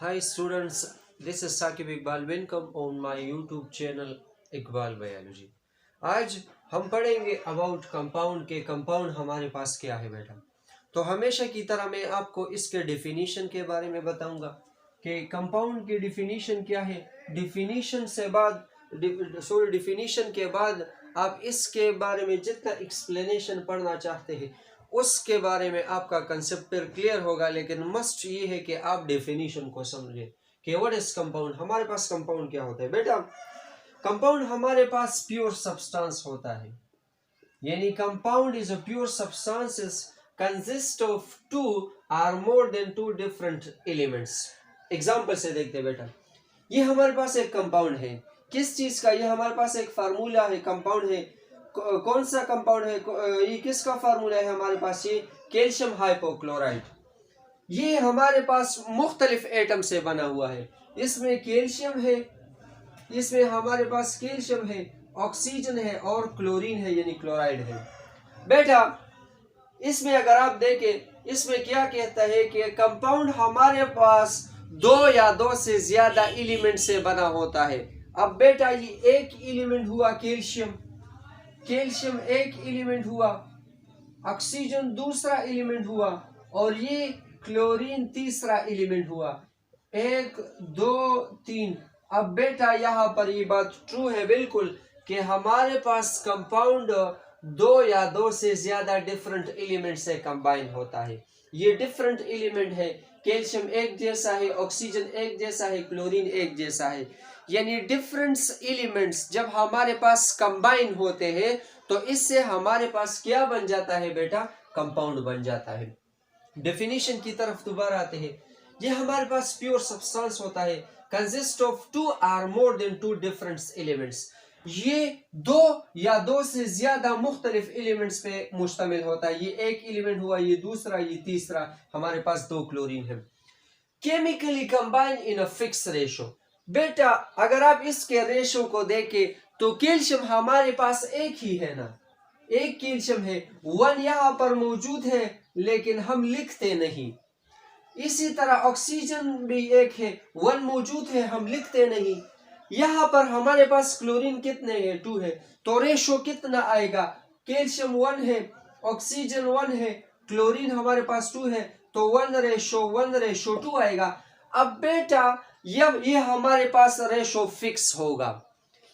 Hi students, this is Saqib Iqbal. Welcome on my YouTube channel Iqbal biology. आज हम पढ़ेंगे about compound के compound हमारे पास क्या है बेटा। तो हमेशा की तरह मैं आपको इसके डिफिनीशन के बारे में बताऊंगा कि कंपाउंड की डिफिनीशन क्या है। डिफिनीशन के बाद आप इसके बारे में जितना एक्सप्लेनेशन पढ़ना चाहते हैं उसके बारे में आपका कंसेप्ट क्लियर होगा, लेकिन मस्ट ये है कि आप डेफिनेशन को समझें कि व्हाट इज कंपाउंड। हमारे पास कंपाउंड क्या होता है बेटा। कंपाउंड हमारे पास प्योर सब्सटेंस होता है, यानी compound is a pure substances consist of two or more than two different elements. Example से देखते हैं बेटा, ये हमारे पास एक कंपाउंड है, किस चीज का, ये हमारे पास एक फार्मूला है, कंपाउंड है। कौन सा कंपाउंड है, ये किसका फार्मूला है हमारे पास, ये कैल्शियम हाइपोक्लोराइड। ये हमारे पास मुख्तलिफ एटम से बना हुआ है, इसमें कैल्शियम है, इसमें हमारे पास कैल्शियम है, ऑक्सीजन है और क्लोरीन है यानी क्लोराइड है। बेटा इसमें अगर आप देखें, इसमें क्या कहता है कि कंपाउंड हमारे पास दो या दो से ज्यादा एलिमेंट से बना होता है। अब बेटा ये एक एलिमेंट हुआ कैल्शियम, कैल्शियम एक एलिमेंट हुआ, ऑक्सीजन दूसरा एलिमेंट हुआ और ये क्लोरीन तीसरा एलिमेंट हुआ। एक दो तीन। अब बेटा यहाँ पर ये बात ट्रू है बिल्कुल कि हमारे पास कंपाउंड दो या दो से ज्यादा डिफरेंट एलिमेंट से कंबाइन होता है। ये डिफरेंट एलिमेंट है, कैल्शियम एक जैसा है, ऑक्सीजन एक जैसा है, क्लोरीन एक जैसा है, यानी डिफरेंट एलिमेंट्स जब हमारे पास कंबाइन होते हैं तो इससे हमारे पास क्या बन जाता है बेटा, कंपाउंड बन जाता है। डेफिनेशन की तरफ दोबारा आते हैं, ये हमारे पास प्योर सब्सटेंस होता है consist of two or more than two different elements. ये दो या दो से ज्यादा मुख्तलिफ एलिमेंट्स पे मुश्तमिल होता है। ये एक एलिमेंट हुआ, ये दूसरा, ये तीसरा, हमारे पास दो क्लोरीन है। Chemically combine in a fix ratio. बेटा अगर आप इसके रेशो को देखें तो कैल्शियम हमारे पास एक ही है ना, एक कैल्शियम है, वन यहाँ पर मौजूद है लेकिन हम लिखते नहीं। इसी तरह ऑक्सीजन भी एक है, वन मौजूद है, हम लिखते नहीं। यहाँ पर हमारे पास क्लोरीन कितने हैं, टू है, तो रेशो कितना आएगा, कैल्शियम वन है, ऑक्सीजन वन है, क्लोरीन हमारे पास टू है, तो 1:1:2 आएगा। अब बेटा ये हमारे पास रेशो फिक्स होगा,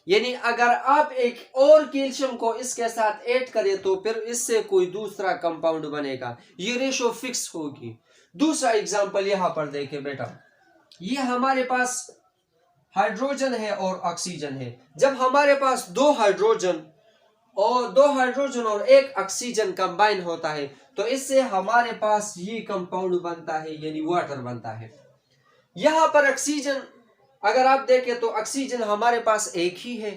यानी अगर आप एक और कैल्शियम को इसके साथ ऐड करें तो फिर इससे कोई दूसरा कंपाउंड बनेगा, ये रेशो फिक्स होगी। दूसरा एग्जांपल यहां पर देखें बेटा, ये हमारे पास हाइड्रोजन है और ऑक्सीजन है। जब हमारे पास दो हाइड्रोजन और एक ऑक्सीजन कंबाइन होता है तो इससे हमारे पास ये कंपाउंड बनता है यानी वाटर बनता है। यहां पर ऑक्सीजन अगर आप देखें तो ऑक्सीजन हमारे पास एक ही है,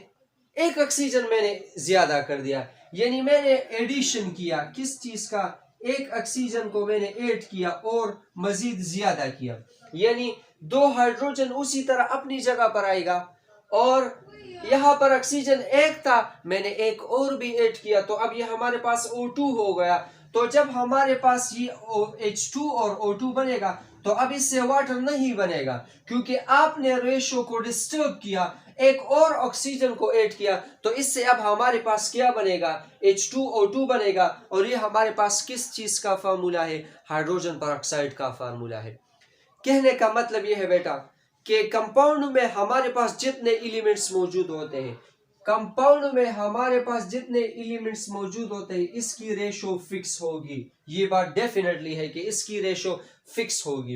एक ऑक्सीजन मैंने ज्यादा कर दिया, यानी मैंने एडिशन किया, किस चीज का, एक ऑक्सीजन को मैंने ऐड किया और मजीद ज्यादा किया, यानी दो हाइड्रोजन उसी तरह अपनी जगह पर आएगा। और यहाँ पर ऑक्सीजन एक था, मैंने एक और भी ऐड किया, तो अब ये हमारे पास O2 हो गया। तो जब हमारे पास ये H2 और O2 बनेगा तो अब इससे वाटर नहीं बनेगा, क्योंकि आपने रेशो को डिस्टर्ब किया, एक और ऑक्सीजन को ऐड किया, तो इससे अब हमारे पास क्या बनेगा, H2O2 बनेगा। और ये हमारे पास किस चीज का फार्मूला है, हाइड्रोजन पेरोक्साइड का फार्मूला है। कहने का मतलब यह है बेटा कि कंपाउंड में हमारे पास जितने एलिमेंट्स मौजूद होते हैं, कंपाउंड में हमारे पास जितने एलिमेंट्स मौजूद होते हैं इसकी रेशो फिक्स होगी। ये बात डेफिनेटली है कि इसकी रेशो फिक्स होगी।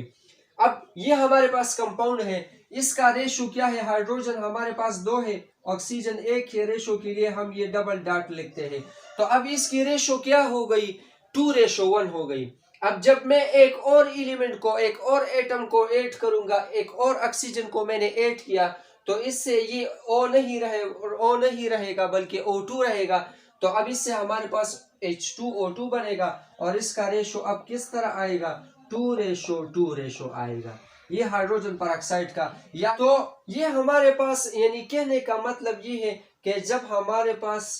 अब ये हमारे पास कंपाउंड है, इसका रेशो क्या है, हाइड्रोजन हमारे पास दो है, ऑक्सीजन एक है, रेशो के लिए हम ये डबल डॉट लिखते हैं। तो अब इसकी रेशो क्या हो गई, 2:1 हो गई। अब जब मैं एक और एलिमेंट को, एक और एटम को ऐड करूंगा, एक और ऑक्सीजन को मैंने ऐड किया, तो इससे ये O नहीं रहेगा बल्कि O2 रहेगा। तो अब इससे हमारे पास H2O2 बनेगा और इसका रेशो अब किस तरह आएगा, 2:2 रेशो आएगा। ये हाइड्रोजन पेरोक्साइड का, या तो ये हमारे पास, यानी कहने का मतलब ये है कि जब हमारे पास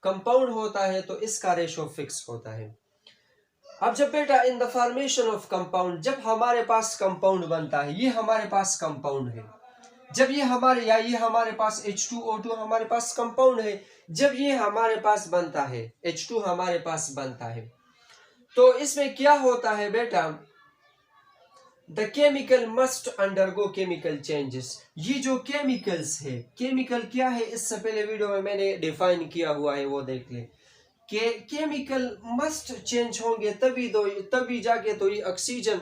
कंपाउंड होता है तो इसका रेशो फिक्स होता है। अब जब बेटा in the formation of compound, जब हमारे पास कंपाउंड बनता है, ये हमारे पास कंपाउंड है, जब ये हमारे या ये हमारे पास H2O2 हमारे पास कंपाउंड है, जब ये हमारे पास बनता है, H2 हमारे पास बनता है, तो इसमें क्या होता है बेटा, the chemical must undergo chemical changes. ये जो केमिकल्स है, केमिकल क्या है इससे पहले वीडियो में मैंने डिफाइन किया हुआ है, वो देख ले कि केमिकल मस्ट चेंज होंगे तभी जाके तो ये ऑक्सीजन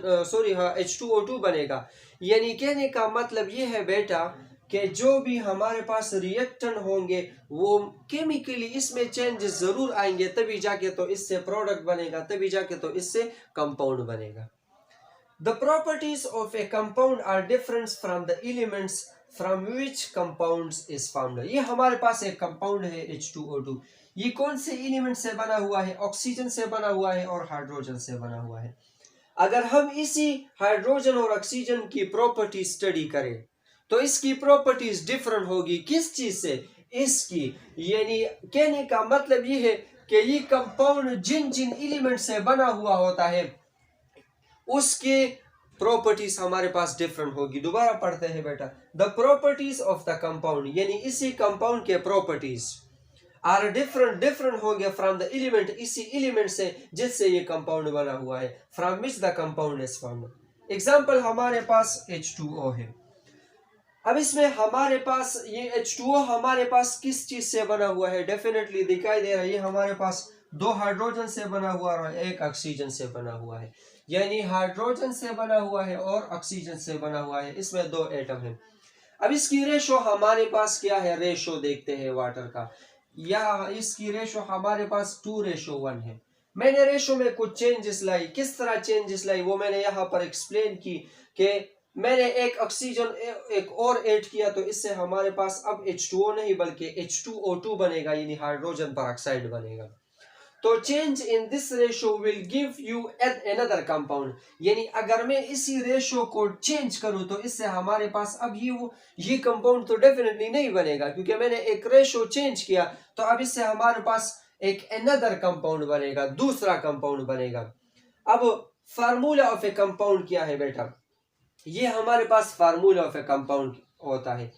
H2O2 बनेगा। यानी कहने का मतलब ये है बेटा कि जो भी हमारे पास रिएक्टेंट होंगे वो केमिकली इसमें चेंजेस जरूर आएंगे, तभी जाके तो इससे प्रोडक्ट बनेगा, तभी जाके तो इससे कंपाउंड बनेगा। The properties of a compound are different from the elements from which compounds is found. ये हमारे पास एक कंपाउंड है H2O2, ये कौन से एलिमेंट से बना हुआ है, ऑक्सीजन से बना हुआ है और हाइड्रोजन से बना हुआ है। अगर हम इसी हाइड्रोजन और ऑक्सीजन की प्रॉपर्टी स्टडी करें तो इसकी प्रॉपर्टीज डिफरेंट होगी, किस चीज से, इसकी, यानी कहने का मतलब ये है कि ये कंपाउंड जिन जिन एलिमेंट से बना हुआ होता है उसके प्रॉपर्टीज हमारे पास डिफरेंट होगी। दोबारा पढ़ते हैं बेटा, the properties of the compound, यानी इसी कंपाउंड के प्रॉपर्टीज आर डिफरेंट होंगे फ्रॉम द एलिमेंट, इसी एलिमेंट से जिससे ये कंपाउंड बना हुआ है, from which the compound is found. Example, हमारे पास H2O है, अब इसमें हमारे पास ये H2O हमारे पास किस चीज से बना हुआ है, डेफिनेटली दिखाई दे रहा है, ये हमारे पास 2 हाइड्रोजन से बना हुआ और 1 ऑक्सीजन से बना हुआ है, यानी हाइड्रोजन से बना हुआ है और ऑक्सीजन से बना हुआ है, इसमें 2 एटम है। अब इसकी रेशो हमारे पास क्या है, रेशो देखते हैं वाटर का, या इसकी रेशो हमारे पास 2:1 है। मैंने रेशो में कुछ चेंजेस लाई, किस तरह चेंजेस लाई वो मैंने यहाँ पर एक्सप्लेन की कि मैंने एक ऑक्सीजन एक और ऐड किया तो इससे हमारे पास अब H2O नहीं बल्कि H2O2 बनेगा, यानी हाइड्रोजन पेरोक्साइड बनेगा। तो change in this ratio will give you another compound, यानी अगर मैं इसी रेशो को चेंज करूं तो इससे हमारे पास अब ये कंपाउंड तो डेफिनेटली नहीं बनेगा, क्योंकि मैंने एक रेशो चेंज किया तो अब इससे हमारे पास एक अनदर कंपाउंड बनेगा, दूसरा कंपाउंड बनेगा। अब फार्मूला ऑफ ए कंपाउंड क्या है बेटा, ये हमारे पास फार्मूला ऑफ ए कंपाउंड होता है।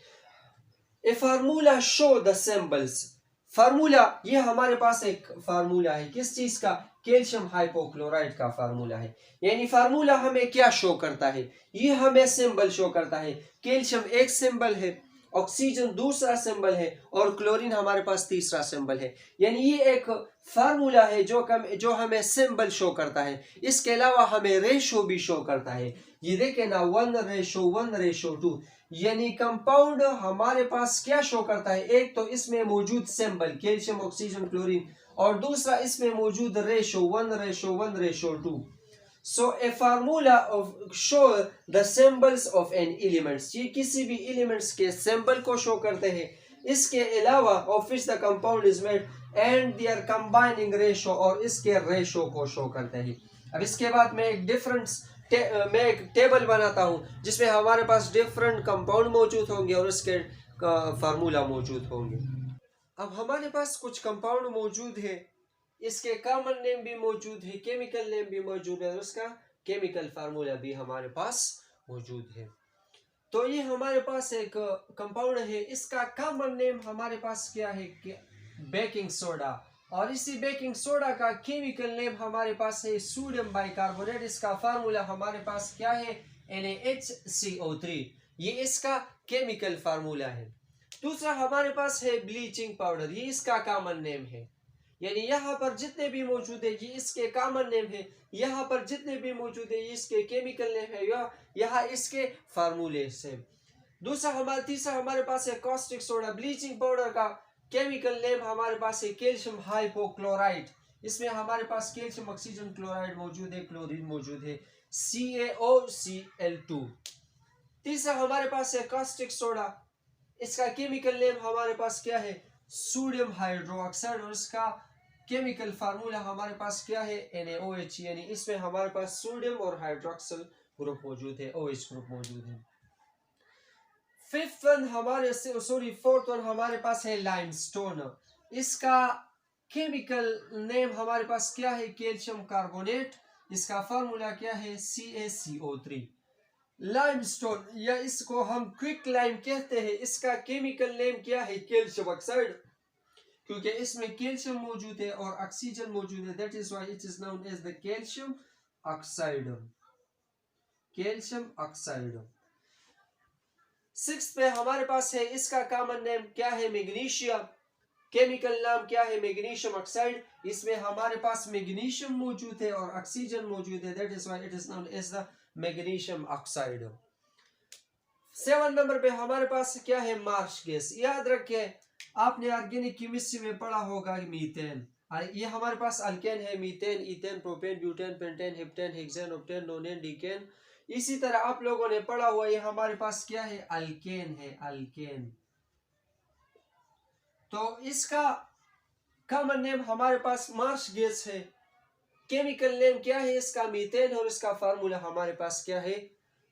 A formula show the symbols, formula ये हमारे पास एक फार्मूला है, किस चीज का, कैल्शियम हाइपोक्लोराइड का फार्मूला है। यानी फार्मूला हमें क्या शो करता है, ये हमें सिंबल शो करता है। कैल्शियम एक सिंबल है, ऑक्सीजन दूसरा सिंबल है और क्लोरीन हमारे पास तीसरा सिंबल है। यानी ये एक फार्मूला है जो हमें सिंबल शो करता है, इसके अलावा हमें रेशो भी शो करता है। ये देखें ना, 1:1:2, यानी कंपाउंड हमारे पास क्या शो करता है, एक तो इसमें मौजूद सिंबल कैल्शियम ऑक्सीजन क्लोरीन और दूसरा इसमें मौजूद ratio 1:1:2। So a formula of show the symbols of an elements, ये किसी भी एलिमेंट्स के सिंबल को शो करते हैं। इसके अलावा of which the compound is made and their combining ratio, और इसके रेशो को शो करते हैं। अब इसके बाद मैं एक टेबल बनाता हूं जिसमें हमारे पास डिफरेंट कंपाउंड मौजूद होंगे और इसके फार्मूला मौजूद होंगे। अब हमारे पास कुछ कंपाउंड मौजूद है, इसके कॉमन नेम भी मौजूद है, केमिकल नेम भी मौजूद है और उसका केमिकल फार्मूला भी हमारे पास मौजूद है। तो ये हमारे पास एक कंपाउंड है, इसका कॉमन नेम हमारे पास क्या है, बेकिंग सोडा, और इसी बेकिंग सोडा का केमिकल नेम हमारे पास है सोडियम बाइकार्बोनेट। इसका फार्मूला हमारे पास क्या है, NaHCO3, ये इसका केमिकल फार्मूला है। दूसरा हमारे पास है ब्लीचिंग पाउडर, ये इसका कॉमन नेम है, यानी यहाँ पर जितने भी मौजूद है ये इसके कॉमन नेम है, यहाँ पर जितने भी मौजूद है ये इसके केमिकल नेम है, यहाँ इसके फार्मूले से। तीसरा हमारे पास है कॉस्टिक सोडा, ब्लीचिंग पाउडर का केमिकल नेम हमारे पास है कैल्शियम हाइपोक्लोराइड, इसमें हमारे पास कैल्शियम ऑक्सीजन क्लोराइड मौजूद है, क्लोरीन मौजूद है, CaOCl2। तीसरा हमारे पास है कॉस्टिक सोडा, इसका केमिकल नेम हमारे पास क्या है, सोडियम हाइड्रोक्साइड, और इसका केमिकल फार्मूला हमारे पास क्या है, NaOH, यानी इसमें हमारे पास सोडियम और हाइड्रोक्सिल ग्रुप मौजूद है, OH ग्रुप मौजूद है। फोर्थ वन हमारे पास है लाइमस्टोन, इसका केमिकल नेम हमारे पास क्या है, कैल्शियम कार्बोनेट, इसका फार्मूला क्या है? CaCO3। लाइमस्टोन या इसको हम क्विक लाइम कहते हैं, इसका केमिकल नेम क्या है? कैल्शियम ऑक्साइड, क्योंकि इसमें कैल्शियम मौजूद है और ऑक्सीजन मौजूद है, that is why it is known as the calcium oxide. Calcium oxide. 6 पे हमारे पास है, इसका कॉमन नेम क्या है? मैग्नीशियम। केमिकल नाम क्या है? Magnesium oxide. इसमें हमारे पास मैग्नीशियम मौजूद है और ऑक्सीजन मौजूद है, that is why it is known as the magnesium oxide. 7 number पे हमारे पास क्या है? Marsh gas. याद रखें, आपने ऑर्गेनिक केमिस्ट्री में पढ़ा होगा मीथेन। ये हमारे पास अल्केन है, methane, ethane, propane, butane, pentane, heptane, hexane, octane, नोनेन, decane. इसी तरह आप लोगों ने पढ़ा हुआ ये हमारे पास क्या है? अल्केन है, अल्केन। तो इसका कॉमन नेम हमारे पास मार्श गैस है। केमिकल नेम क्या है इसका? मीथेन। और इसका फार्मूला हमारे पास क्या है?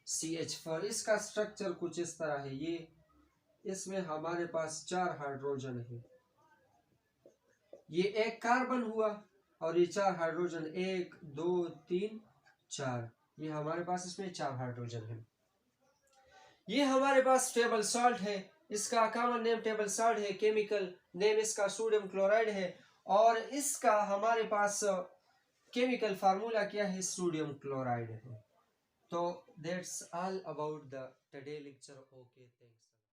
CH4। इसका स्ट्रक्चर कुछ इस तरह है, ये इसमें हमारे पास 4 हाइड्रोजन है, ये एक कार्बन हुआ और ये 4 हाइड्रोजन, 1 2 3 4, ये हमारे पास इसमें 4 हाइड्रोजन है। ये हमारे पास टेबल सॉल्ट है, इसका कॉमन नेम टेबल सॉल्ट है, केमिकल नेम इसका सोडियम क्लोराइड है और इसका हमारे पास केमिकल फार्मूला क्या है? सोडियम क्लोराइड है। तो that's all about the today lecture. Okay, thanks.